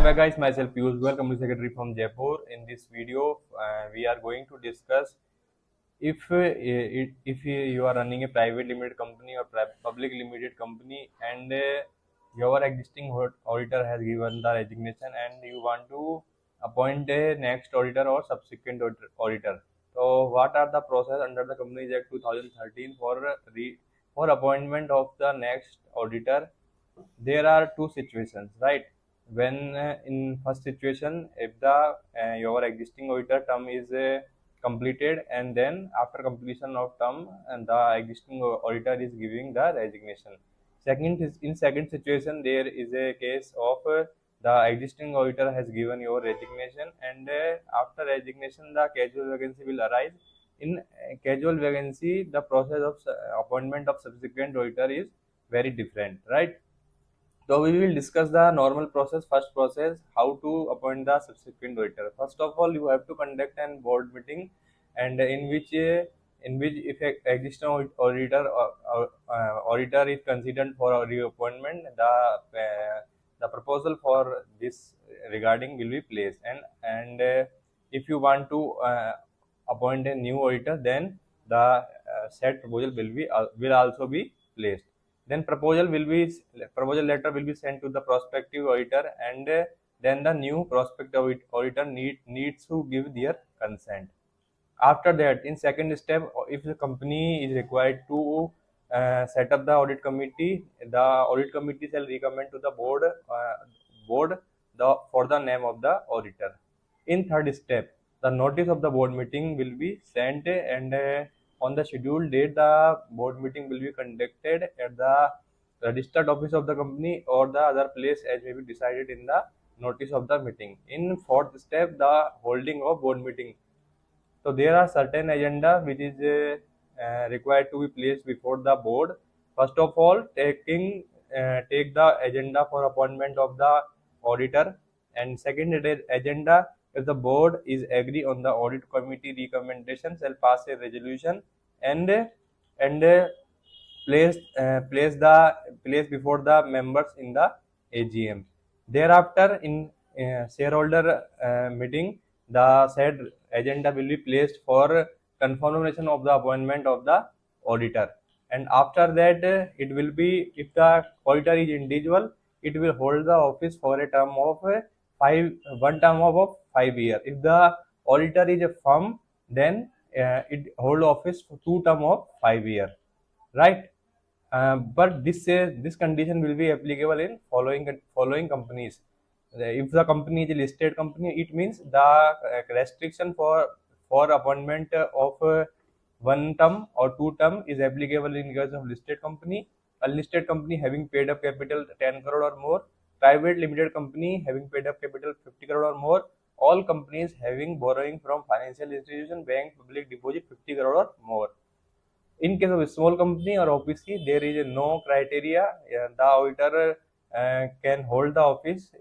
Welcome back, guys. Myself Piyush Goyal, Company Secretary from Jaipur. In this video, we are going to discuss if you are running a private limited company or public limited company, and your existing auditor has given the resignation, and you want to appoint a next auditor or subsequent auditor. So, what are the process under the Companies Act 2013 for appointment of the next auditor? There are two situations, right? When in first situation, if the your existing auditor term is completed, and then after completion of term, and the existing auditor is giving the resignation. Second is, in second situation, there is a case of the existing auditor has given your resignation, and after resignation the casual vacancy will arise. In casual vacancy, the process of appointment of subsequent auditor is very different, right? So we will discuss the normal process. First process, how to appoint the subsequent auditor. First of all, you have to conduct an board meeting, and in which if a existing auditor is considered for a reappointment, the proposal for this regarding will be placed, and if you want to appoint a new auditor, then the said proposal will also be placed. Then proposal letter will be sent to the prospective auditor, and then the new prospective auditor needs to give their consent. After that, in second step, if the company is required to set up the audit committee, the audit committee shall recommend to the board for the name of the auditor. In third step, the notice of the board meeting will be sent, and on the scheduled date, the board meeting will be conducted at the registered office of the company or the other place as may be decided in the notice of the meeting. In fourth step, the holding of board meeting. So there are certain agenda which is required to be placed before the board. First of all, take the agenda for appointment of the auditor, and second agenda, if the board is agree on the audit committee recommendation, shall pass a resolution, and place before the members in the AGM. Thereafter, in shareholder meeting, the said agenda will be placed for confirmation of the appointment of the auditor. And after that, it will be, if the auditor is individual, it will hold the office for a term of one term of 5 years. If the auditor is a firm, then it hold office for two term of 5 years, right? But this condition will be applicable in following companies. If the company is a listed company, it means the restriction for appointment of one term or two term is applicable in case of listed company. Unlisted company having paid up capital 10 crore or more, private limited company having paid up capital 50 crore or more, all companies having borrowing from financial institution, bank, public deposit 50 crore or more. In case of a small company or OPC, there is no criteria. The auditor can hold the office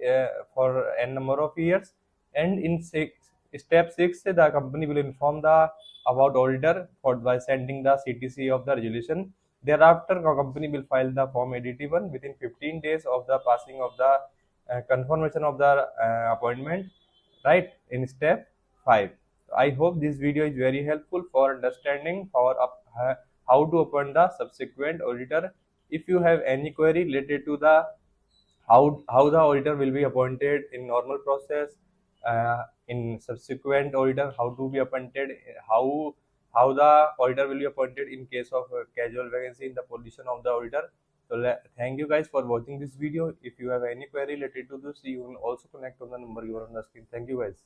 for n number of years. And in step 6, the company will inform the about auditor by sending the CTC of the resolution. Thereafter, the company will file the Form 81 within 15 days of the passing of the confirmation of the appointment, right, in step 5. I hope this video is very helpful for understanding how to appoint the subsequent auditor. If you have any query related to the how the auditor will be appointed in normal process, in subsequent auditor how to be appointed, how the auditor will be appointed in case of casual vacancy in the position of the auditor. So thank you guys for watching this video. If you have any query related to this, you will also connect on the number given on the screen. Thank you guys.